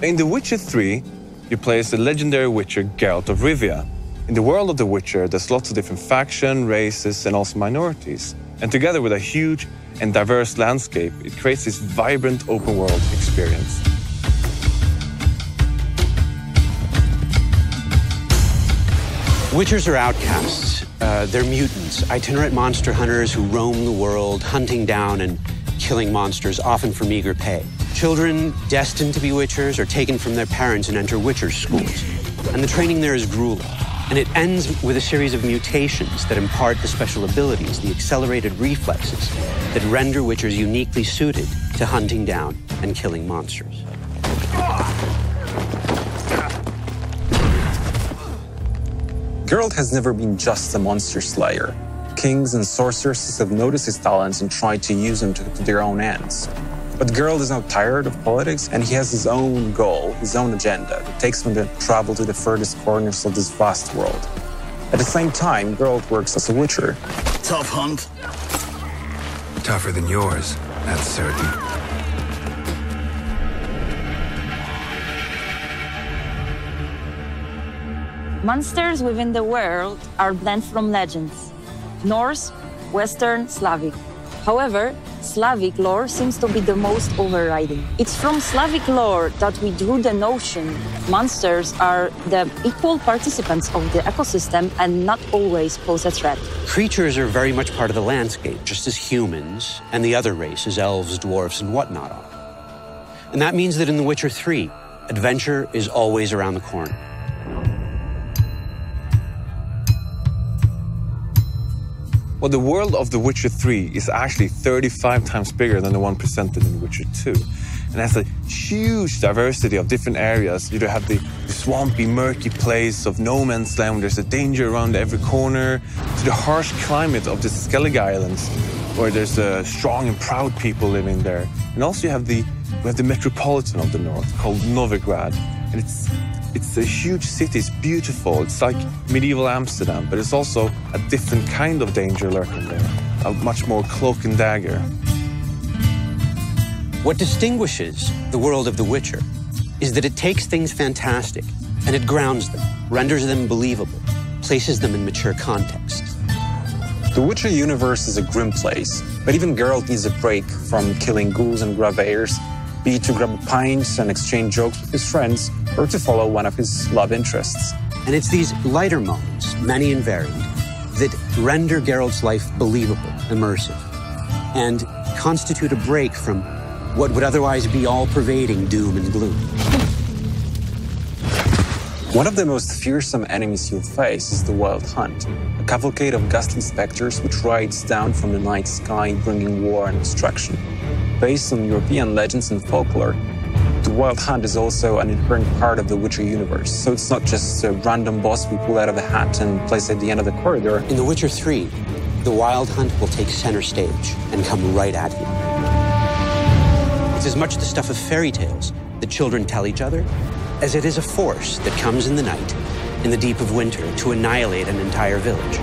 In The Witcher 3, you play as the legendary witcher Geralt of Rivia. In the world of The Witcher, there's lots of different factions, races, and also minorities. And together with a huge and diverse landscape, it creates this vibrant open-world experience. Witchers are outcasts. They're mutants, itinerant monster hunters who roam the world, hunting down and killing monsters, often for meager pay. Children destined to be witchers are taken from their parents and enter witcher schools. And the training there is grueling. And it ends with a series of mutations that impart the special abilities, the accelerated reflexes that render witchers uniquely suited to hunting down and killing monsters. Geralt has never been just a monster slayer. Kings and sorceresses have noticed his talents and tried to use him to their own ends. But Geralt is now tired of politics, and he has his own goal, his own agenda, that takes him to travel to the furthest corners of this vast world. At the same time, Geralt works as a witcher. Tough hunt. Tougher than yours, that's certain. Monsters within the world are blend from legends: Norse, Western, Slavic. However, Slavic lore seems to be the most overriding. It's from Slavic lore that we drew the notion monsters are the equal participants of the ecosystem and not always pose a threat. Creatures are very much part of the landscape, just as humans and the other races, elves, dwarfs, and whatnot are. And that means that in The Witcher 3, adventure is always around the corner. Well, the world of The Witcher 3 is actually 35 times bigger than the one presented in The Witcher 2. And has a huge diversity of different areas. You have the swampy, murky place of no man's land, where there's a danger around every corner, to the harsh climate of the Skellige Islands, where there's strong and proud people living there. And also you have the metropolitan of the north, called Novigrad. And it's a huge city, it's beautiful, it's like medieval Amsterdam, but it's also a different kind of danger lurking there, a much more cloak and dagger. What distinguishes the world of The Witcher is that it takes things fantastic and it grounds them, renders them believable, places them in mature contexts. The Witcher universe is a grim place, but even Geralt needs a break from killing ghouls and graveyors, be it to grab a pint and exchange jokes with his friends, or to follow one of his love interests. And it's these lighter moments, many and varied, that render Geralt's life believable, immersive, and constitute a break from what would otherwise be all-pervading doom and gloom. One of the most fearsome enemies you'll face is the Wild Hunt, a cavalcade of ghastly specters which rides down from the night sky, bringing war and destruction. Based on European legends and folklore, the Wild Hunt is also an inherent part of the Witcher universe, so it's not just a random boss we pull out of a hat and place at the end of the corridor. In The Witcher 3, the Wild Hunt will take center stage and come right at you. It's as much the stuff of fairy tales that children tell each other as it is a force that comes in the night, in the deep of winter, to annihilate an entire village.